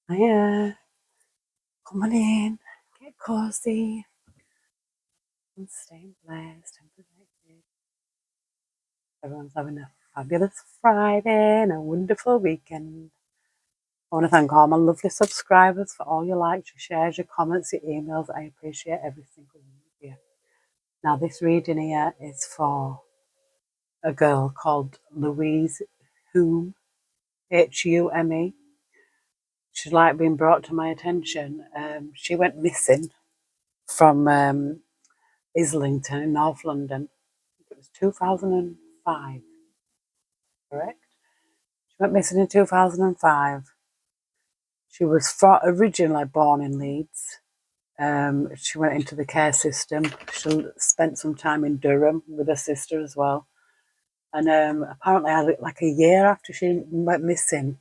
Anya, come on in, get cozy, and stay blessed and protected. Everyone's having a fabulous Friday and a wonderful weekend. I want to thank all my lovely subscribers for all your likes, your shares, your comments, your emails. I appreciate every single one of you. Now, this reading here is for a girl called Louise Hume, Hume. She's like been brought to my attention. She went missing from Islington in North London. It was 2005, correct? She went missing in 2005. She was originally born in Leeds. She went into the care system. She spent some time in Durham with her sister as well. And apparently, like a year after she went missing,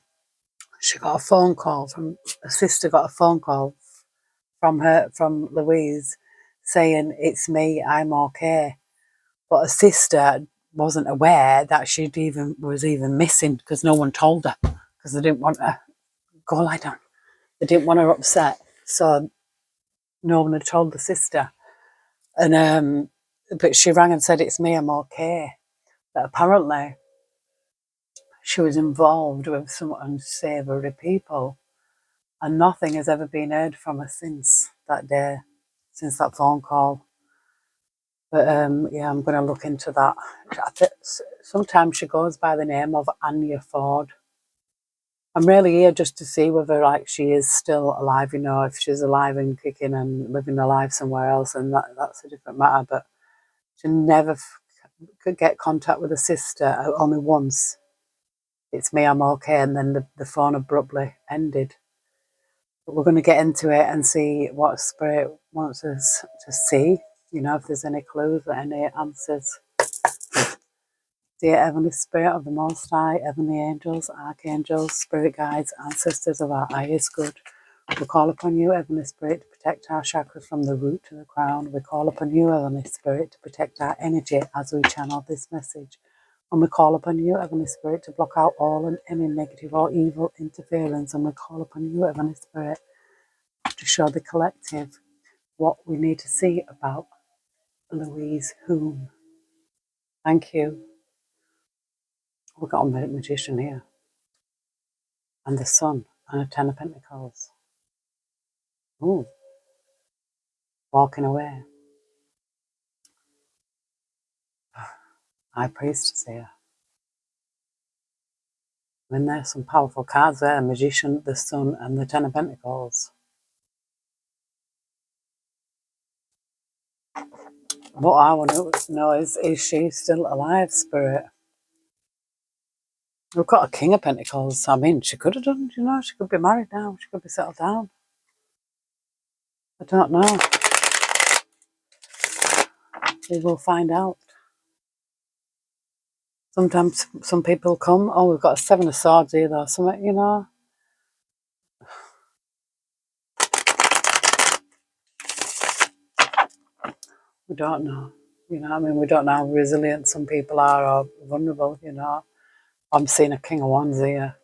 she got a phone call from her sister. Got a phone call from Louise saying, "It's me. I'm okay." But her sister wasn't aware that was even missing because no one told her because they didn't want her go lie down. They didn't want her upset, so no one had told the sister. And but she rang and said, "It's me. I'm okay." But apparently, she was involved with some unsavoury people, and nothing has ever been heard from her since that day, since that phone call. But yeah, I'm going to look into that. Sometimes she goes by the name of Anya Ford. I'm really here just to see whether like she is still alive, if she's alive and kicking and living her life somewhere else, and that's a different matter. But she never could get contact with her sister, only once. "It's me, I'm okay," and then the phone abruptly ended. But we're going to get into it and see what Spirit wants us to see, if there's any clues or any answers. Dear Heavenly Spirit of the Most High, Heavenly Angels, Archangels, Spirit Guides, Ancestors of our highest good, we call upon you, Heavenly Spirit, to protect our chakras from the root to the crown. We call upon you, Heavenly Spirit, to protect our energy as we channel this message. And we call upon you, Heavenly Spirit, to block out all and any negative or evil interference. And we call upon you, Heavenly Spirit, to show the collective what we need to see about Louise Hume. Thank you. We've got a magician here. And the Sun and a Ten of Pentacles. Ooh, walking away. High Priestess here. I mean, there's some powerful cards there. The Magician, the Sun, and the Ten of Pentacles. What I want to know is she still alive, Spirit? We've got a King of Pentacles. I mean, she could have done, she could be married now. She could be settled down. I don't know. We will find out. Sometimes some people come, oh, we've got a Seven of Swords here, though. Something, we don't know. We don't know how resilient some people are or vulnerable, I'm seeing a King of Wands here.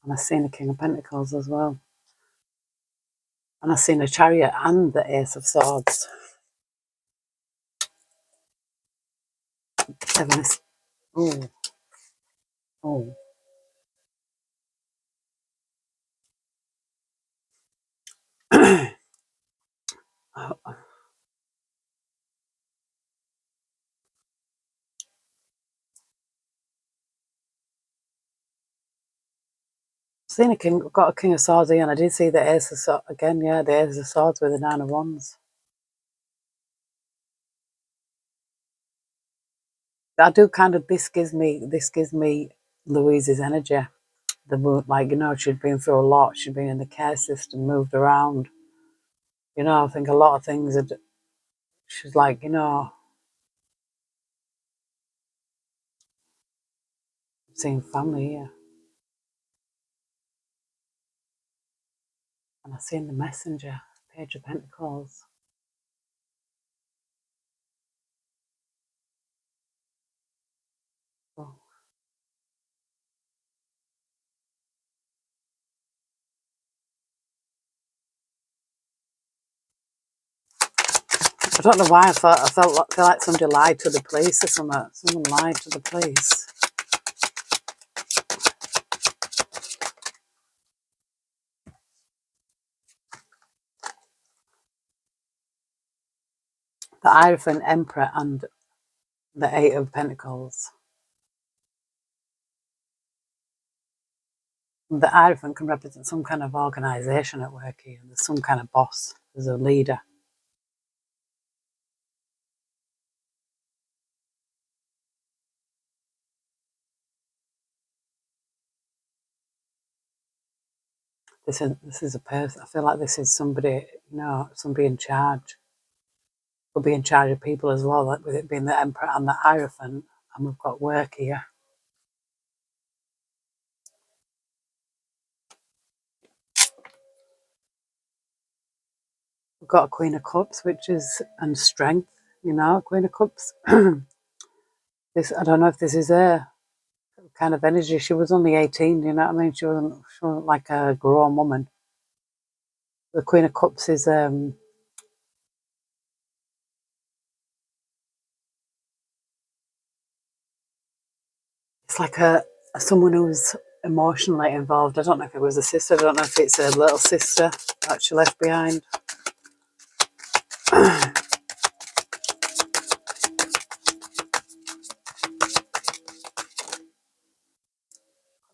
And I've seen a King of Pentacles as well. And I've seen a Chariot and the Ace of Swords. Oh, oh. Got a King of Swords here, and I did see the Ace of Swords again. Yeah, the Ace of Swords with the Nine of Wands. I do kind of. This gives me Louise's energy. The mood, she'd been through a lot. She'd been in the care system, moved around. I think a lot of things. She's like, seeing family here, and I've seen the Messenger, Page of Pentacles. Oh. I don't know why I feel like somebody lied to the police or something. Someone lied to the police. The Hierophant Emperor and the Eight of Pentacles. The Hierophant can represent some kind of organisation at work here. There's some kind of boss. There's a leader. This is a person. I feel like this is somebody, somebody in charge. Could be in charge of people as well, like with it being the Emperor and the Hierophant. And we've got work here. We've got a Queen of Cups, which is, and strength, Queen of Cups. This, I don't know if this is her kind of energy. She was only 18, you know what I mean? She wasn't like a grown woman. The Queen of Cups is, it's like someone who's emotionally involved. I don't know if it was a sister. I don't know if it's a little sister that she left behind.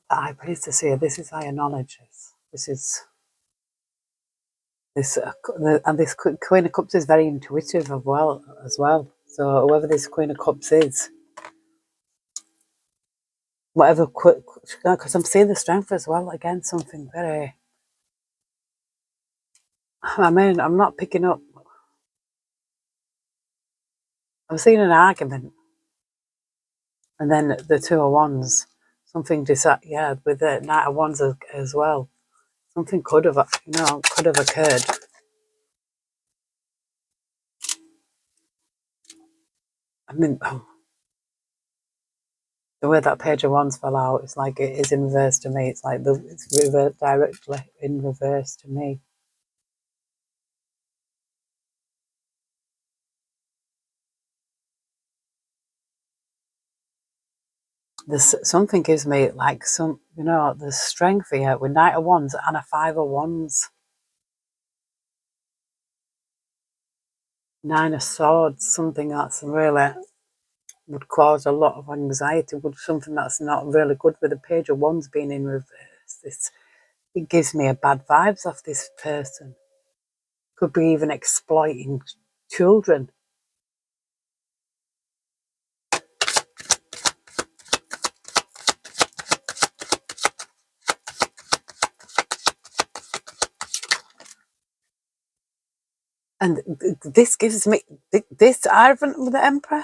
The High Priestess here. This is higher knowledge. This is this, and this Queen of Cups is very intuitive as well. So whoever this Queen of Cups is, whatever, because I'm seeing the strength as well. Again, something very. I mean, I'm not picking up. I'm seeing an argument, and then the Two of Wands. Something with the Knight of Wands as well. Something could have occurred. I mean, the way that Page of Wands fell out, it's like it is in reverse to me. It's like it's reversed directly in reverse to me. There's something gives me like there's strength here with Knight of Wands and a Five of Wands. Nine of Swords, something that's really would cause a lot of anxiety, something that's not really good with the Page of Wands being in reverse. It gives me a bad vibes off this person. Could be even exploiting children. And this gives me this Hierophant with the Emperor.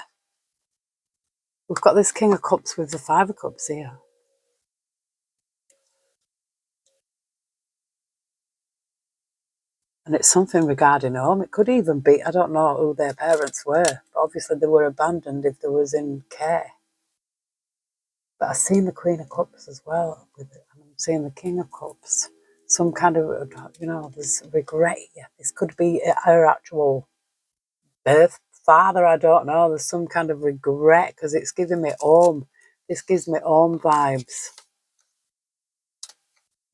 We've got this King of Cups with the Five of Cups here. And it's something regarding home. It could even be, I don't know who their parents were, but obviously they were abandoned if they was in care. But I've seen the Queen of Cups as well, and I'm seeing the King of Cups. Some kind of, there's regret here. This could be her actual birth father, I don't know. There's some kind of regret because it's giving me home. This gives me home vibes.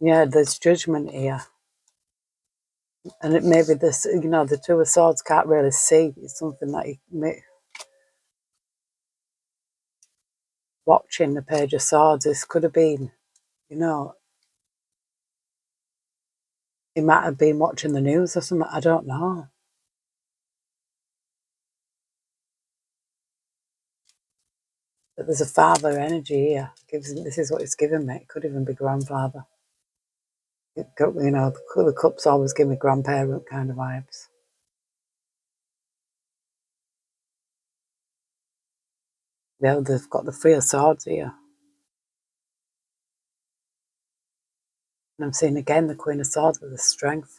Yeah, there's judgment here. And it maybe this, the Two of Swords can't really see. It's something that you may, watching the Page of Swords. This could have been, he might have been watching the news or something. I don't know. But there's a father energy here. This is what it's giving me. It could even be grandfather. The cups always give me grandparent kind of vibes. Yeah, they've got the Three of Swords here. And I'm seeing again the Queen of Swords with the strength.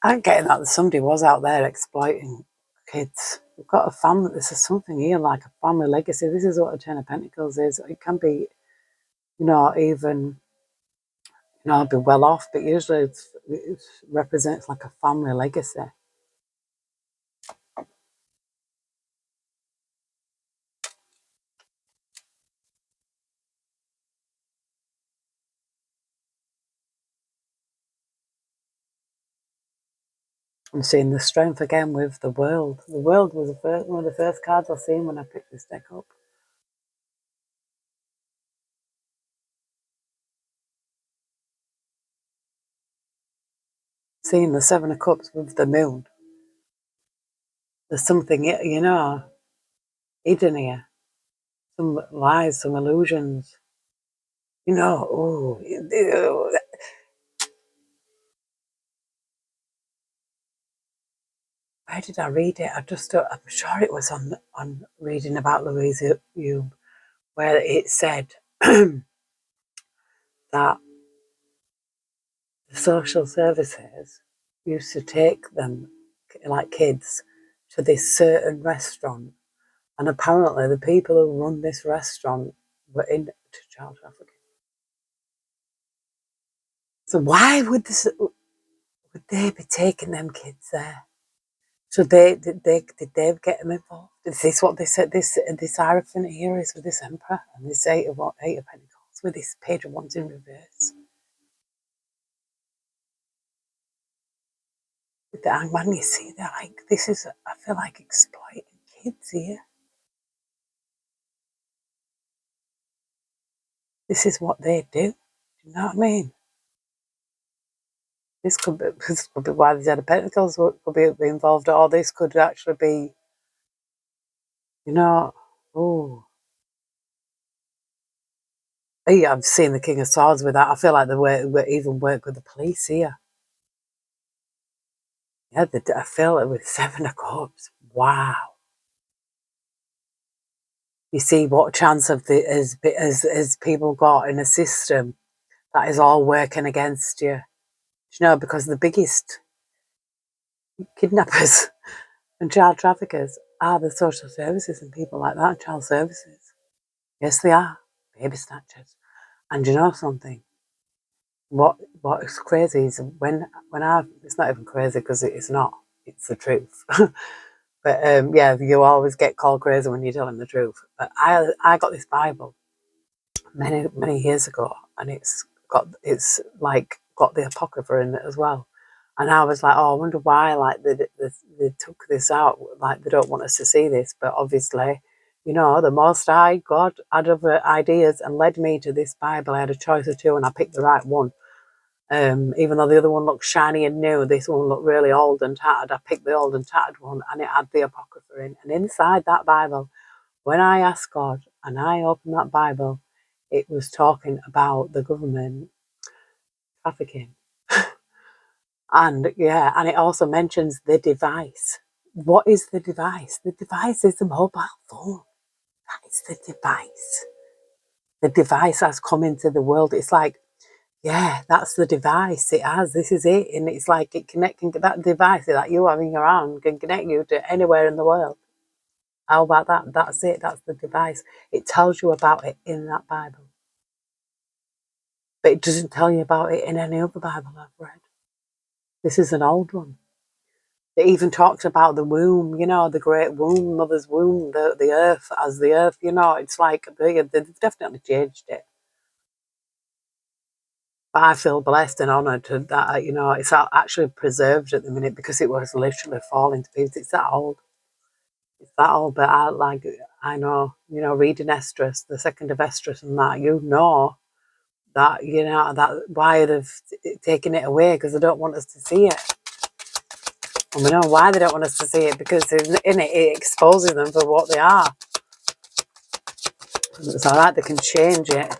I'm getting that somebody was out there exploiting kids. We've got a family. This is something here like a family legacy. This is what a Ten of Pentacles is. It can be, even, be well off, but usually it represents like a family legacy. I'm seeing the strength again with the world. The world was one of the first cards I seen when I picked this deck up. Seeing the Seven of Cups with the moon. There's something, hidden here. Some lies, some illusions. Where did I read it? I'm sure it was on reading about Louise Hume, where it said that the social services used to take them, like kids, to this certain restaurant. And apparently the people who run this restaurant were into child trafficking. So why would they be taking them kids there? So did they get them involved? Is this what they said? This Hierophant here is with this Emperor and this Eight of Pentacles with this Page of Wands in reverse. With the Hangman, you see, they're like, I feel like exploiting kids here. This is what they do. Do you know what I mean? This could be why the Ten of Pentacles could be involved, or this could actually be, Hey, I've seen the King of Swords with that. I feel like they even work with the police here. Yeah, I feel it with Seven of Cups. Wow. You see what chance of as people got in a system that is all working against you. Because the biggest kidnappers and child traffickers are the social services and people like that, child services. Yes, they are. Baby snatchers. And you know something? What is crazy is it's not even crazy because it's not. It's the truth. But you always get called crazy when you're telling the truth. But I got this Bible many years ago, and it's got the Apocrypha in it as well. And I was like, oh, I wonder why they took this out. Like they don't want us to see this, but obviously, the Most High God had other ideas and led me to this Bible. I had a choice of two, and I picked the right one. Even though the other one looked shiny and new, this one looked really old and tattered. I picked the old and tattered one, and it had the Apocrypha in. And inside that Bible, when I asked God and I opened that Bible, it was talking about the government trafficking. And it also mentions the device. What is the device? The device is the mobile phone. That is the device. The device has come into the world. It's like, yeah, that's the device. This is it. And it's like it connecting that device that you have in your hand can connect you to anywhere in the world. How about that? That's it. That's the device. It tells you about it in that Bible. But it doesn't tell you about it in any other Bible I've read. This is an old one. It even talks about the womb, the great womb, mother's womb, the earth as the earth, it's like they've definitely changed it. But I feel blessed and honoured that, it's actually preserved at the minute because it was literally falling to pieces. It's that old. It's that old, but I know, reading Esdras, the second of Esdras and that, that, that why they've taken it away because they don't want us to see it. And we know why they don't want us to see it because in it exposes them for what they are. And it's all right, they can change it.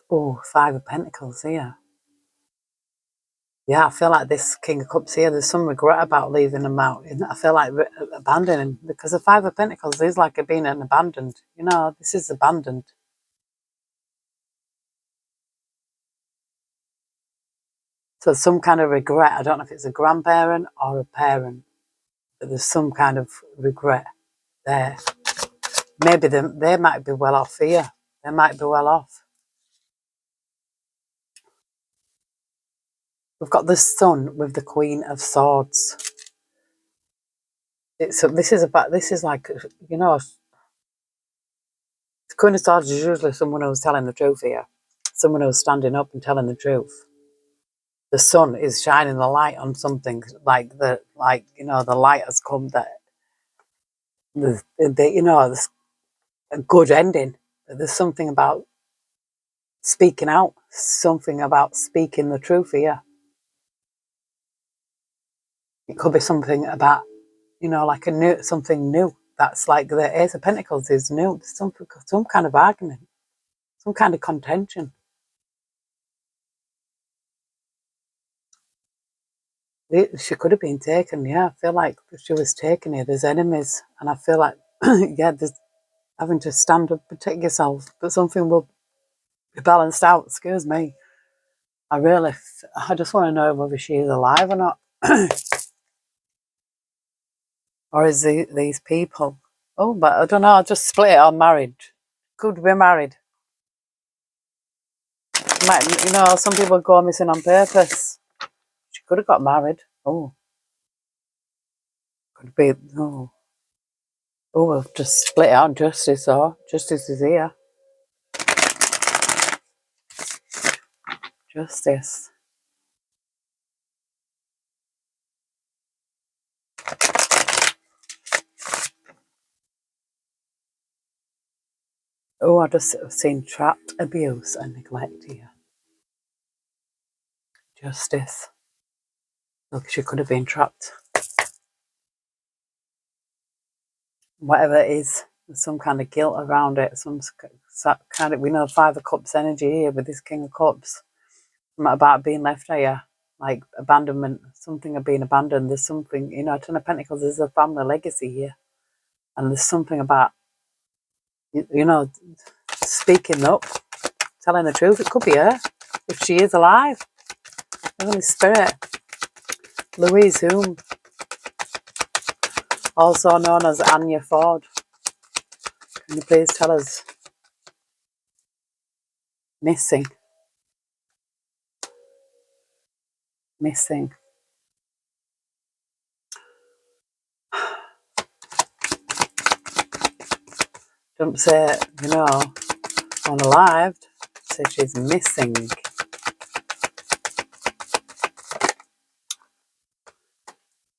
Oh, Five of Pentacles here. Yeah, I feel like this King of Cups here, there's some regret about leaving them out. I feel like abandoning because the Five of Pentacles is like it being an abandoned. This is abandoned. So some kind of regret. I don't know if it's a grandparent or a parent, but there's some kind of regret there. Maybe they might be well off here. They might be well off. We've got the Sun with the Queen of Swords. This is like, you know, the Queen of Swords is usually someone who's telling the truth here. Someone who's standing up and telling the truth. The sun is shining the light on something, like the light has come, that there's a good ending. There's something about speaking out, something about speaking the truth here. It could be something about, like something new. That's like the Ace of Pentacles is new. Some kind of argument, some kind of contention. She could have been taken. Yeah, I feel like she was taken here. There's enemies, and I feel like there's having to stand up, protect yourself, but something will be balanced out. Excuse me. I just want to know whether she is alive or not. Or is these people? Oh, but I don't know. I'll just split it or married. Could be married. Some people go missing on purpose. She could have got married. Oh, could be. Oh, we'll just split out justice, or justice is here. Justice. Oh, I just seen trapped, abuse and neglect here. Justice. Look, she could have been trapped. Whatever it is, there's some kind of guilt around it. Some kind of, we know 5 of Cups energy here with this King of Cups. Something about being left here, like abandonment, something of being abandoned. There's something, Ten of Pentacles is a family legacy here. And there's something about, speaking up, telling the truth. It could be her, if she is alive. Heavenly Spirit. Louise Hume, also known as Anya Ford. Can you please tell us? Missing. Don't say, unalived. Say she's missing.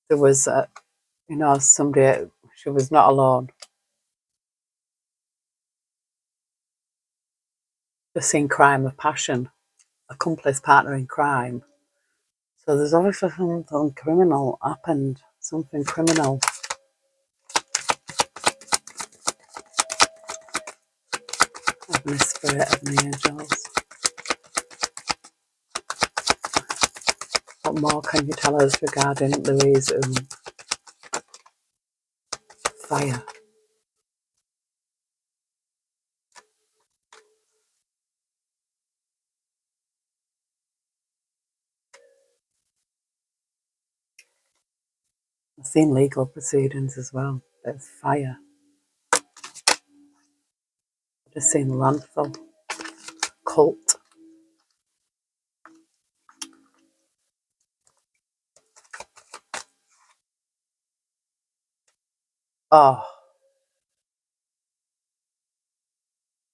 There was, somebody, she was not alone. Just seen crime of passion, accomplice partner in crime. So there's obviously something criminal happened, something criminal. Heavenly Spirit of my angels. What more can you tell us regarding Louise Hume? Fire. I've seen legal proceedings as well. There's fire. I've just seen landfill. Cult. Oh.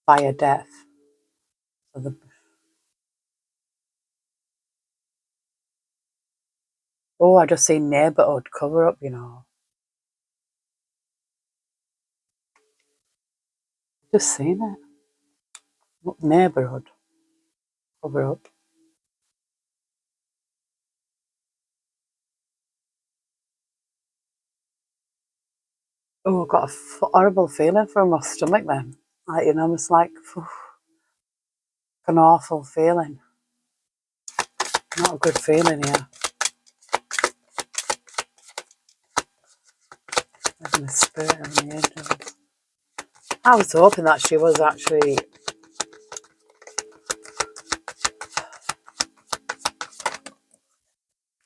Fire, death. So I just seen neighbourhood cover up, Just seen it. Neighbourhood cover up. Oh, I've got a horrible feeling from my stomach then. Like, it's like an awful feeling. Not a good feeling here. Heavenly Spirit and the angels. I was hoping that she was actually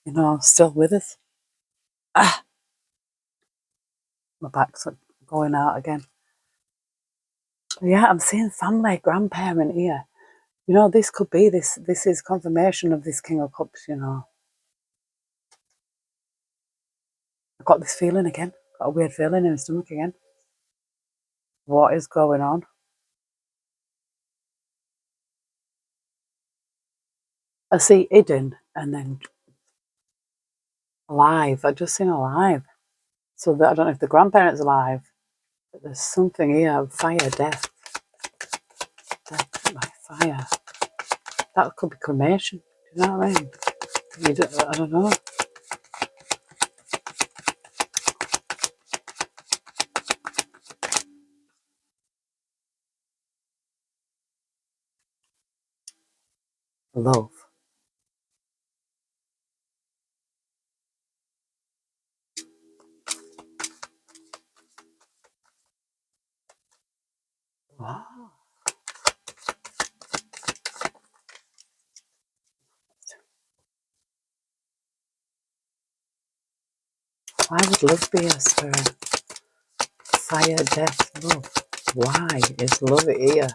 you know, still with us. Ah, my back's going out again. Yeah, I'm seeing family, grandparent here. You know, this could be this is confirmation of this King of Cups, you know. I've got this feeling again. Got a weird feeling in my stomach again. What is going on? I see hidden and then alive. I just seen alive. So that I don't know if the grandparent's alive, but there's something here. Fire, death by fire. That could be cremation. Do you know what I mean? I don't know. Love. Wow. Why would love be a spirit? Fire, death, love. Why is love here?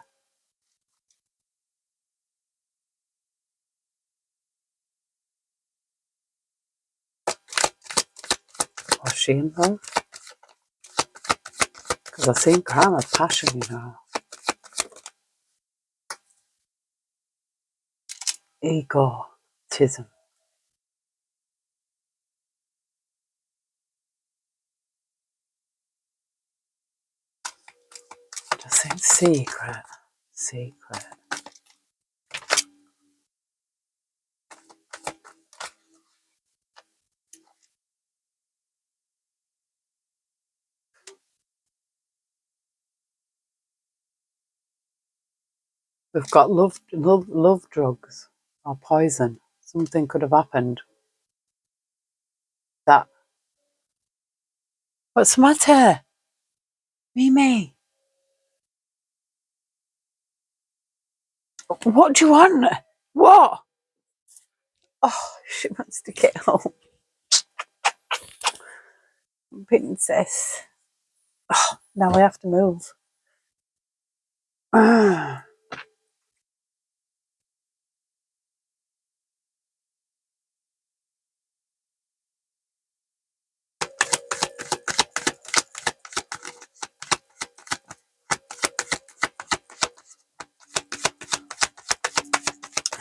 Was she in love? Because I've seen crime of passion, you know. Egotism. Just saying secret. Secret. We've got love drugs or poison. Something could have happened. That. What's the matter? Mimi. What do you want? What? Oh, she wants to get home. Princess. Oh, now we have to move.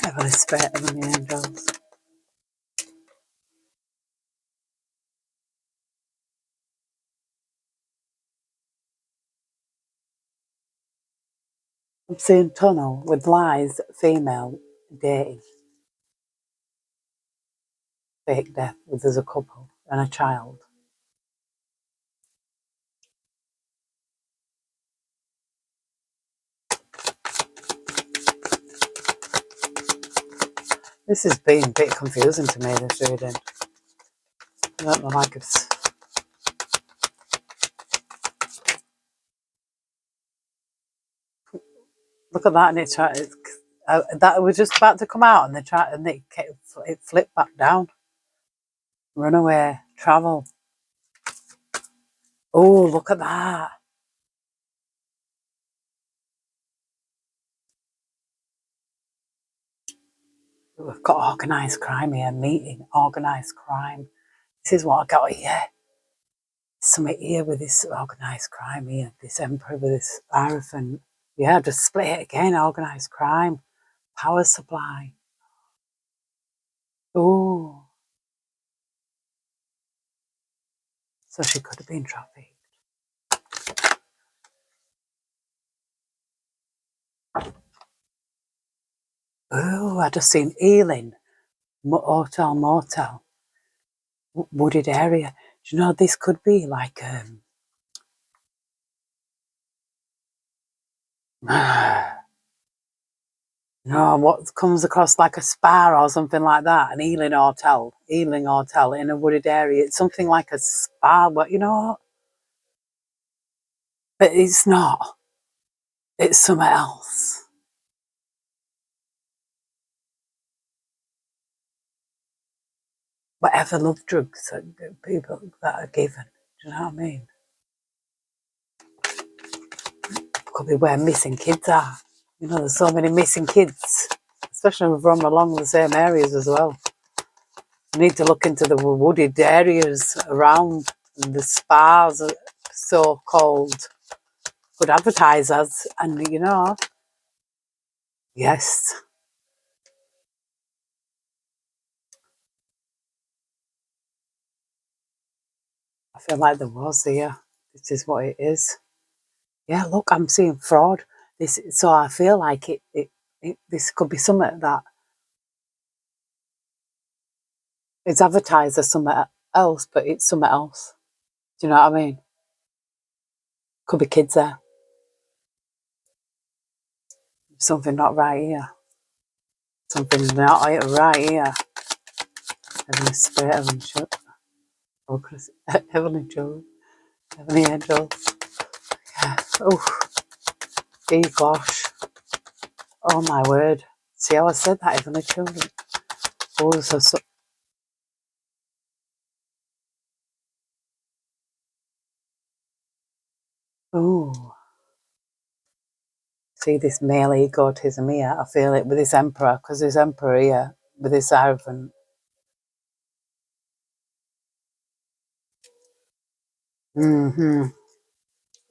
Have a spare of the angels. I'm seeing tunnel with lies, female dating, fake death. There's a couple and a child. This has been a bit confusing to me, this reading. I don't know, like it's... Look at that, and that was just about to come out, and it flipped back down. Runaway, travel. Oh, look at that. We've got organised crime here, meeting, organised crime. This is what I got here. Something here with this organised crime here, this emperor with this Hierophant. Yeah, just split it again, organised crime, power supply. Oh, so she could have been trafficked. Oh, I just seen Ealing, hotel, motel, wooded area. Do you know, this could be like, no, what comes across like a spa or something like that, an Ealing hotel in a wooded area. It's something like a spa, but you know what? But it's not. It's somewhere else. whatever love drugs that people that are given. Do you know what I mean? Could be where missing kids are. You know, there's so many missing kids, especially from along the same areas as well. We need to look into the wooded areas around the spas, so-called good advertisers, and you know, yes, I feel like there was here. This is what it is. Yeah, look, I'm seeing fraud. So I feel like this could be something that it's advertised as something else, but it's something else. Do you know what I mean? Could be kids there. Something not right here. Something not right here. Heavenly Spirit, Heavenly Shut. Oh, Heavenly Joe. Heavenly Angels. Yeah. Oh, gee gosh. Oh my word. See how I said that, Heavenly Children? Oh, so. Oh. See this male egotism here. I feel it with this Emperor, because this Emperor here, with this arrogant. Mm-hmm.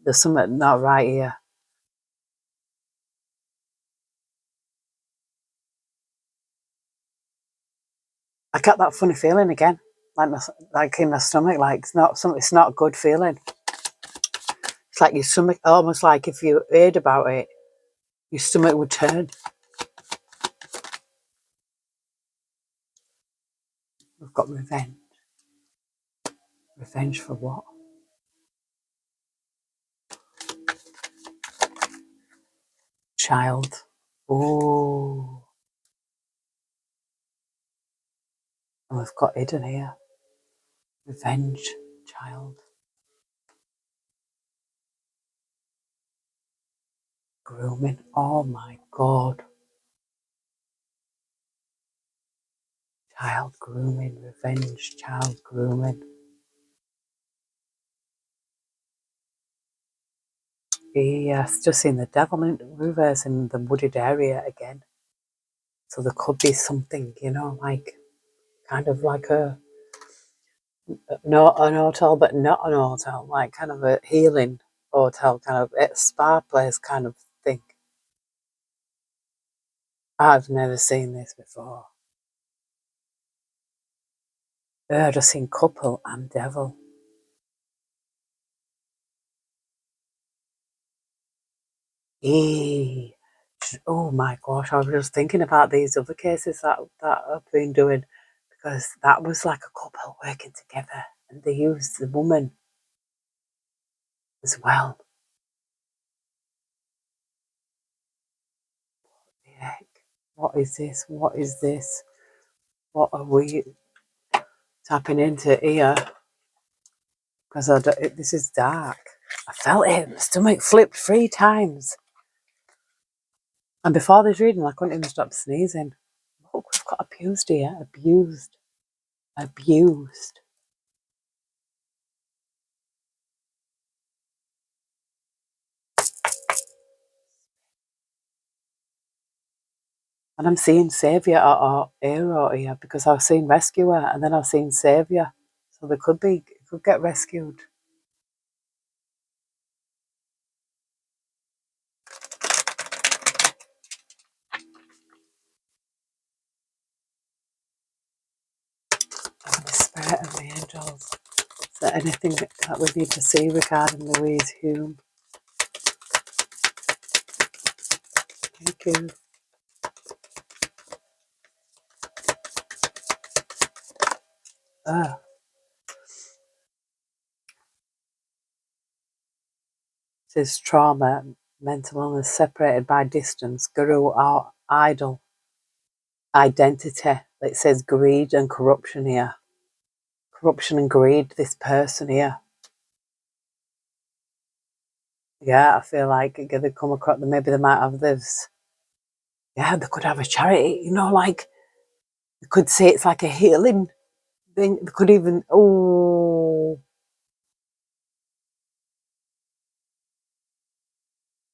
There's something not right here. I got that funny feeling again, like in my stomach, like it's not a good feeling. It's like your stomach, almost like if you heard about it, your stomach would turn. We've got revenge. Revenge for what? Child. Oh, and we've got hidden here. Revenge, child. Grooming. Oh my God. Child grooming, revenge, child grooming. Yes, just seeing the devil in reverse in the wooded area again. So there could be something, you know, like kind of like not an hotel, but not an hotel, like kind of a healing hotel, kind of a spa place kind of thing. I've never seen this before. I've just seen couple and devil. Eee. Oh my gosh, I was just thinking about these other cases that I've been doing, because that was like a couple working together and they used the woman as well. The heck? What is this? What is this? What are we tapping into here? Because this is dark. I felt it. My stomach flipped 3 times. And before this reading, I couldn't even stop sneezing. Look, we've got abused here. Abused. Abused. And I'm seeing Saviour or Hero here, because I've seen Rescuer and then I've seen Saviour. So they could get rescued. Oh, the Spirit and the Angels. Is there anything that we need to see regarding Louise Hume? Thank you. This trauma, mental illness, separated by distance, guru or idol, identity. It says greed and corruption here. Corruption and greed, this person here. Yeah, I feel like they come across, maybe they might have this. Yeah, they could have a charity, you know, like, they could say it's like a healing they could even, oh,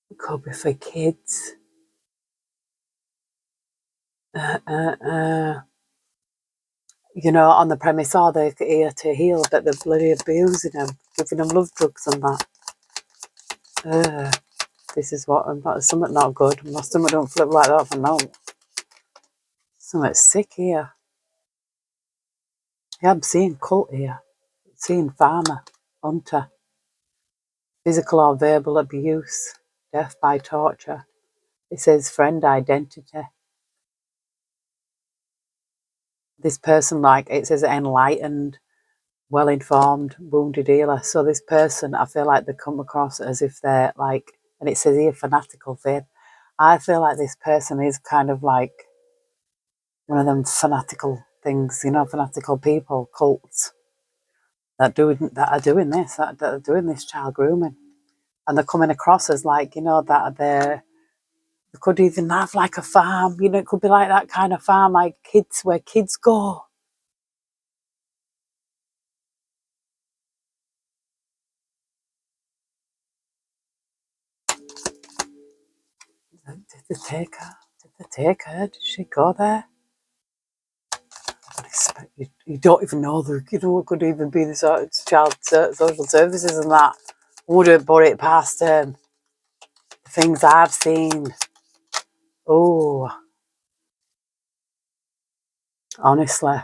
it could be for kids. You know, on the premise, are they here to heal, but they're bloody abusing them, giving them love drugs and that. This is what I'm not. Something not good. My stomach don't flip like that for now. Something sick here. Yeah, I'm seeing cult here. I'm seeing farmer, hunter, physical or verbal abuse, death by torture. It says friend identity. This person, like, it says enlightened, well-informed, wounded healer. So this person, I feel like they come across as if they're like, and it says here fanatical faith. I feel like this person is kind of like one of them fanatical things, you know, fanatical people, cults that are doing this, that are doing this child grooming, and they're coming across as like, you know, that they could even have like a farm, you know, it could be like that kind of farm, like kids, where kids go. Did they take her? Did they take her? Did she go there? You don't even know you know, it could even be the sort of child social services and that. Wouldn't put it past the things I've seen. Oh, honestly,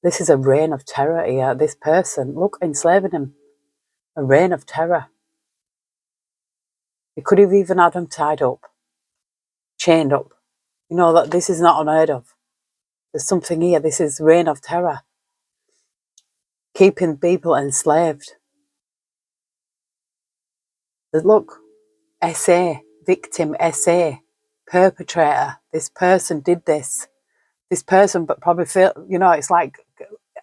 this is a reign of terror here. This person, look, enslaving him, a reign of terror. You could have even had him tied up, chained up. You know that this is not unheard of. There's something here. This is reign of terror, keeping people enslaved. Look, SA, victim, SA, perpetrator. This person did this. This person, but probably feel, you know, it's like,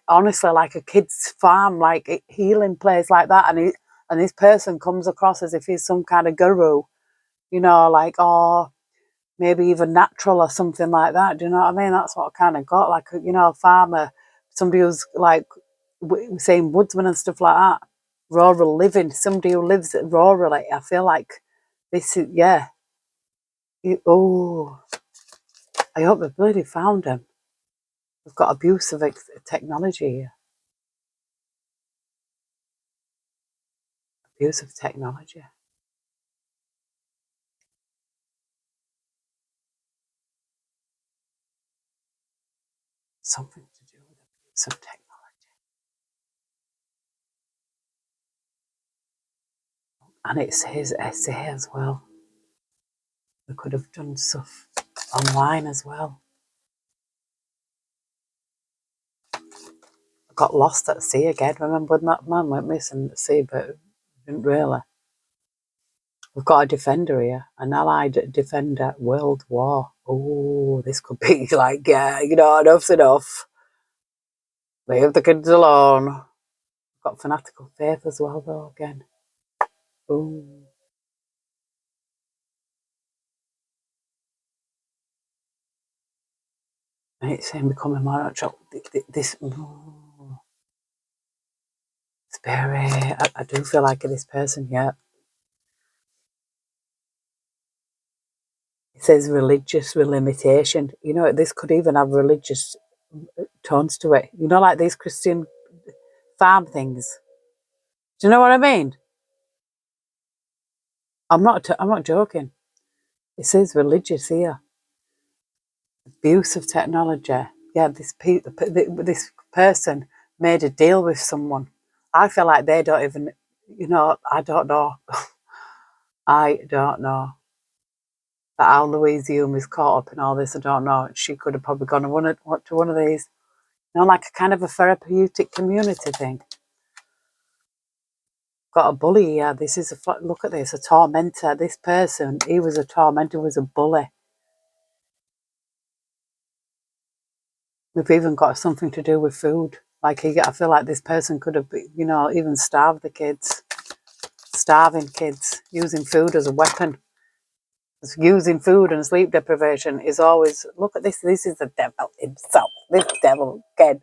honestly, like a kid's farm, like a healing place like that. And this person comes across as if he's some kind of guru, you know, like, or maybe even natural or something like that. Do you know what I mean? That's what I kind of got, like, you know, a farmer, somebody who's like, saying woodsman and stuff like that, rural living, somebody who lives rurally. I feel like this is, yeah. Oh, I hope they bloody found him. We've got abuse of technology here. Abuse of technology. Something to do with abuse of technology. And it says essay as well. They could have done stuff online as well. I got lost at sea again. Remember when that man went missing at sea, but didn't really. We've got a defender here, an allied defender, World War. Oh, this could be like, yeah, you know, enough's enough. Leave the kids alone. We've got fanatical faith as well, though, again. Ooh. And it's saying becoming more natural. This spirit. I do feel like this person, yeah. It says religious limitation. You know, this could even have religious tones to it. You know, like these Christian farm things. Do you know what I mean? I'm not joking. It says religious here. Abuse of technology. Yeah, this person made a deal with someone. I feel like they don't even, you know, I don't know. I don't know. That how Louise Hume is caught up in all this, I don't know. She could have probably gone to one of these, you know, like a kind of a therapeutic community thing. Got a bully here. This is look at this, a tormentor. This person, he was a tormentor, was a bully. We've even got something to do with food. Like I feel like this person could have, you know, even starved the kids, starving kids, using food as a weapon. Using food and sleep deprivation is always, look at this, this is the devil himself. This devil again.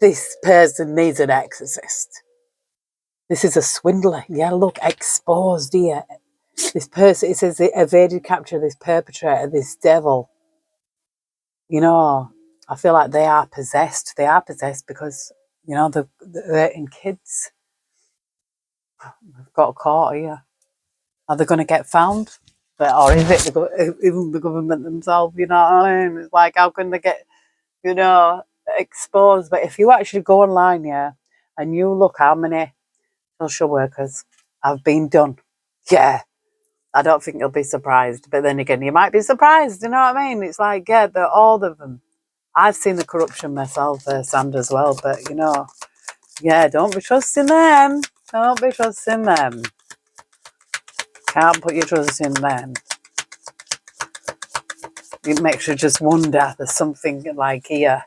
This person needs an exorcist. This is a swindler. Yeah, look, exposed here. This person, it says they evaded capture, this perpetrator, this devil. You know, I feel like they are possessed. They are possessed because, you know, they're in kids. They've got caught here. Are they going to get found? Or is it even the government themselves? You know what I mean? It's like, how can they get, you know, exposed? But if you actually go online, yeah, and you look how many social workers have been done, yeah, I don't think you'll be surprised. But then again, you might be surprised. You know what I mean? It's like, yeah, they're all of them. I've seen the corruption myself, Sand, as well. But, you know, yeah, don't be trusting them. Don't be trusting them. Can't put your trust in them. It makes you just wonder. There's something like here.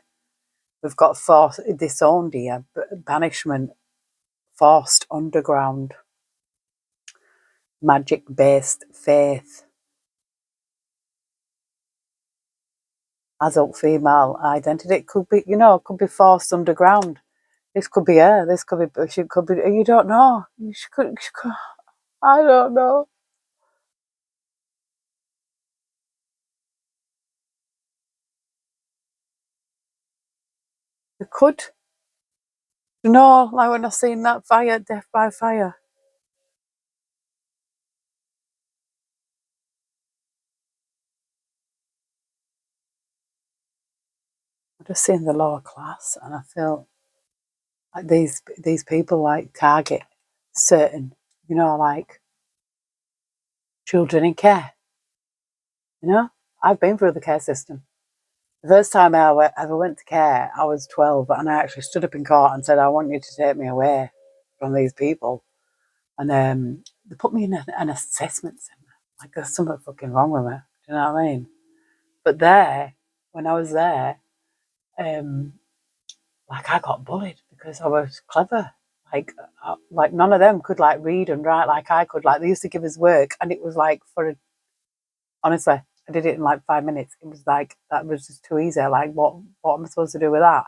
We've got forced, disowned here, banishment, forced underground, magic-based faith, adult female identity. It could be, you know, it could be forced underground. This could be her. This could be, she could be, you don't know. She could, I don't know. It could. You know, like when I seen that fire, death by fire. I just seen the lower class, and I feel like these people like target certain, you know, like children in care. You know, I've been through the care system. The first time I ever went to care, I was 12, and I actually stood up in court and said, "I want you to take me away from these people." And they put me in an assessment centre. Like there's something fucking wrong with me. Do you know what I mean? But there, when I was there, like I got bullied because I was clever. Like none of them could like read and write like I could. Like they used to give us work, and it was like honestly, I did it in like 5 minutes. It was like that was just too easy. Like what am I supposed to do with that?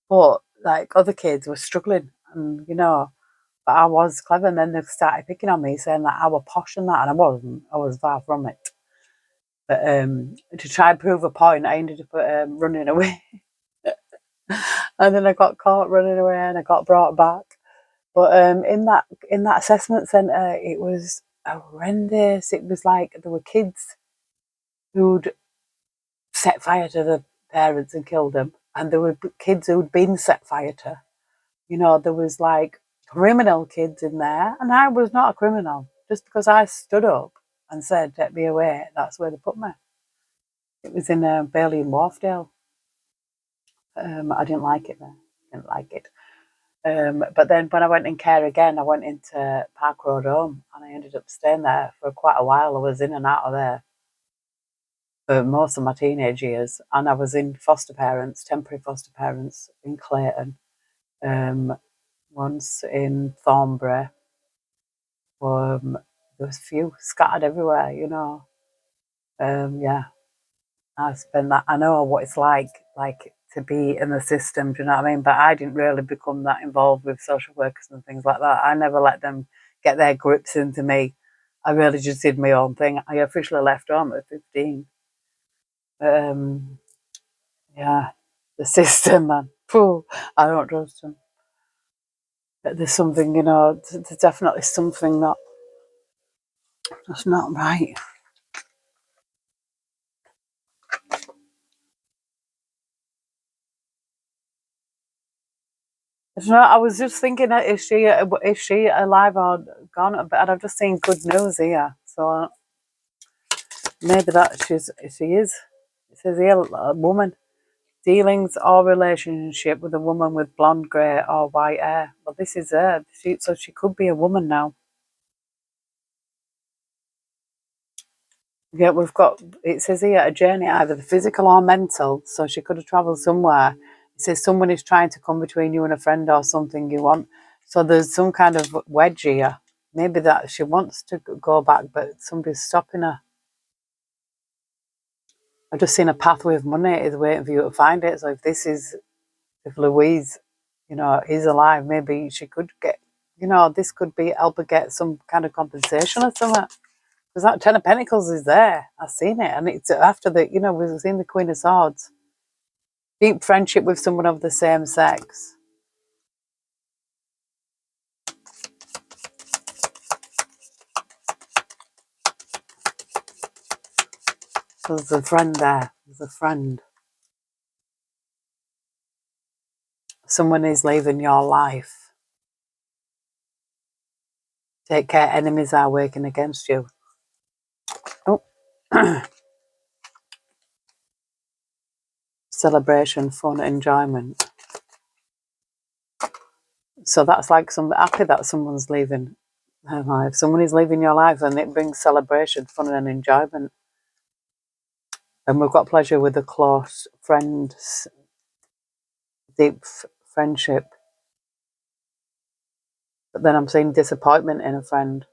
But like other kids were struggling, and you know, but I was clever. And then they started picking on me, saying that I was posh and that, and I wasn't. I was far from it. But to try and prove a point, I ended up running away. And then I got caught running away and I got brought back. But in that assessment centre, it was horrendous. It was like there were kids who'd set fire to the parents and killed them, and there were kids who'd been set fire to. You know, there was like criminal kids in there, and I was not a criminal. Just because I stood up and said, "Take me away," that's where they put me. It was in Bailey and Wharfdale. I didn't like it there. Didn't like it. But then when I went in care again, I went into Park Road Home, and I ended up staying there for quite a while. I was in and out of there for most of my teenage years, and I was in foster parents, temporary foster parents in Clayton, um, once in Thornbury. There was a few scattered everywhere, you know. Yeah, I spent that. I know what it's like to be in the system. Do you know what I mean? But I didn't really become that involved with social workers and things like that. I never let them get their grips into me. I really just did my own thing. I officially left home at 15. Um, yeah, the system, man. Phew, I don't trust them. But there's something, you know, there's definitely something that's not right. No, I was just thinking, is she alive or gone? But I've just seen good news here, so maybe that she is. It says here, a woman dealings or relationship with a woman with blonde, grey, or white hair. Well, this is her. So she could be a woman now. Yeah, we've got. It says here a journey either physical or mental. So she could have travelled somewhere. It says someone is trying to come between you and a friend or something you want. So there's some kind of wedge here. maybe that she wants to go back, but somebody's stopping her. I've just seen a pathway of money is waiting for you to find it. So if Louise, is alive, maybe she could get, this could be help her get some kind of compensation or something. Because that Ten of Pentacles is there. I've seen it. And it's after we've seen the Queen of Swords. Deep friendship with someone of the same sex. So there's a friend there. There's a friend. Someone is leaving your life. Take care, enemies are working against you. Oh. Celebration, fun, enjoyment. So that's like happy that someone's leaving their life. Someone is leaving your life, and it brings celebration, fun, and enjoyment. And we've got pleasure with a close friend, deep friendship. But then I'm seeing disappointment in a friend.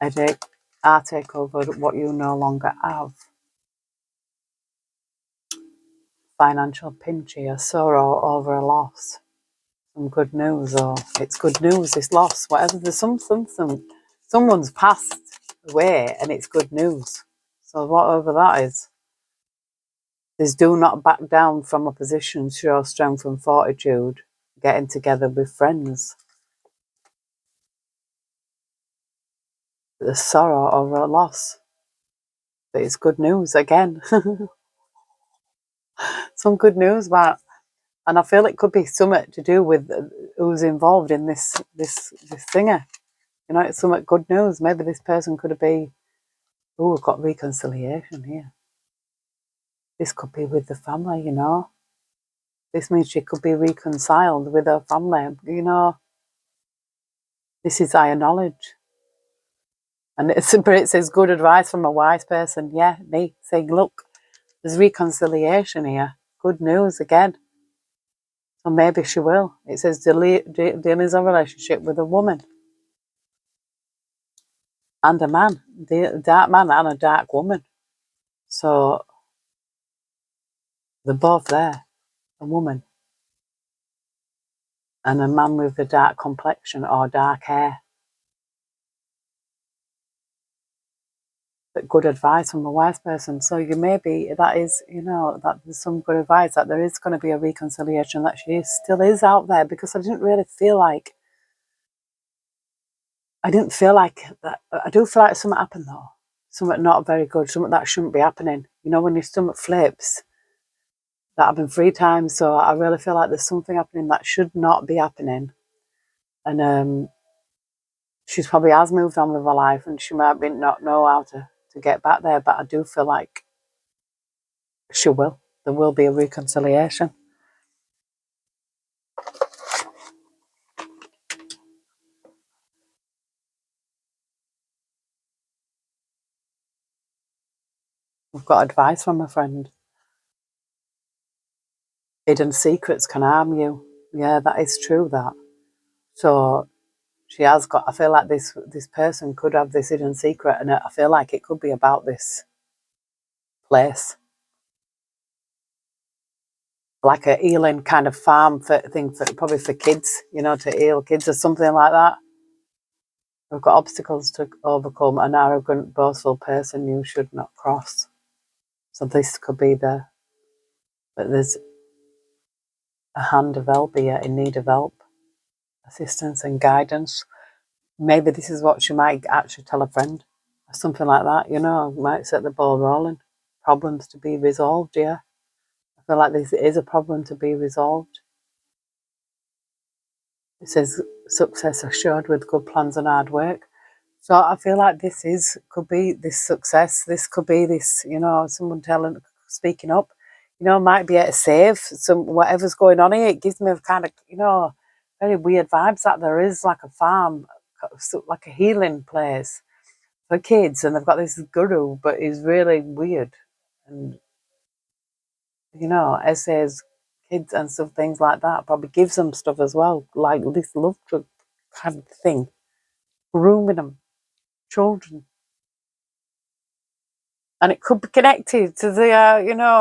Headache, heartache over what you no longer have. Financial pinch here, sorrow over a loss. Some good news, or it's good news, this loss, whatever. There's someone's passed away and it's good news. So whatever that is do not back down from a position, show strength and fortitude, getting together with friends. The sorrow over a loss, but it's good news again. Some good news, but and I feel it could be something to do with who's involved in this thinger. It's somewhat good news. Maybe this person could be. Oh, we've got reconciliation here. This could be with the family. This means she could be reconciled with her family. This is higher knowledge. And it says good advice from a wise person. Yeah, me saying, look, there's reconciliation here. Good news again. So maybe she will. It says Delia's a relationship with a woman and a man. The dark man and a dark woman. So they're both there. A woman and a man with a dark complexion or dark hair. But good advice from a wise person. So that there's some good advice, that there is going to be a reconciliation, that she still is out there, because I didn't feel like that. I do feel like something happened though. Something not very good, something that shouldn't be happening. When your stomach flips, that happened 3 times. So I really feel like there's something happening that should not be happening. And she's probably has moved on with her life, and she might not know how to get back there, but I do feel like she will. There will be a reconciliation. We've got advice from a friend. Hidden secrets can harm you. Yeah, that is true, that. So she has got, I feel like this person could have this hidden secret, and I feel like it could be about this place. Like a healing kind of farm thing, probably for kids, to heal kids or something like that. We've got obstacles to overcome. An arrogant, boastful person you should not cross. So this could be but there's a hand of help here, in need of help, assistance and guidance. Maybe this is what she might actually tell a friend, or something like that, might set the ball rolling. Problems to be resolved, yeah. I feel like this is a problem to be resolved. It says success assured with good plans and hard work. So I feel like could be this success. This could be this, someone speaking up, might be able to save whatever's going on here. It gives me a kind of, very weird vibes that there is like a farm, like a healing place for kids, and they've got this guru, but he's really weird. And, essays kids and stuff, things like that. Probably gives them stuff as well, like this love drug kind of thing, grooming them, children. And it could be connected to the,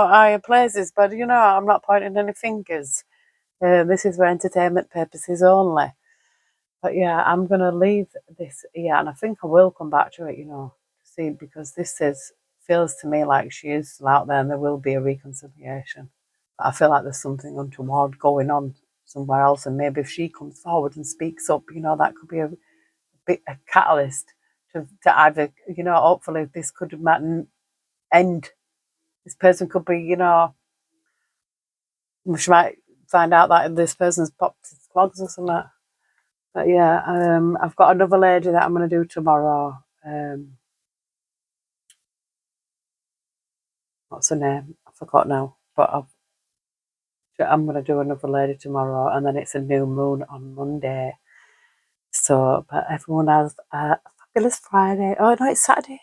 higher places, but, I'm not pointing any fingers. This is for entertainment purposes only. But yeah, I'm going to leave this here, and I think I will come back to it, to see, because this feels to me like she is still out there and there will be a reconciliation. But I feel like there's something untoward going on somewhere else, and maybe if she comes forward and speaks up, that could be a catalyst to either, hopefully this could end. This person could be, she might find out that this person's popped his clogs or something. But yeah, I've got another lady that I'm going to do tomorrow. What's her name? I forgot now. But I'm going to do another lady tomorrow, and then it's a new moon on Monday. So, but everyone has a fabulous Friday. Oh no, it's Saturday.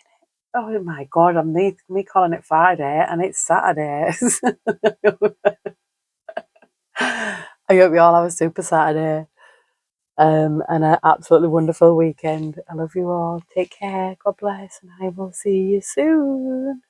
Oh my God, I'm me calling it Friday, and it's Saturday. I hope you all have a super Saturday. And an absolutely wonderful weekend. I love you all. Take care. God bless, and I will see you soon.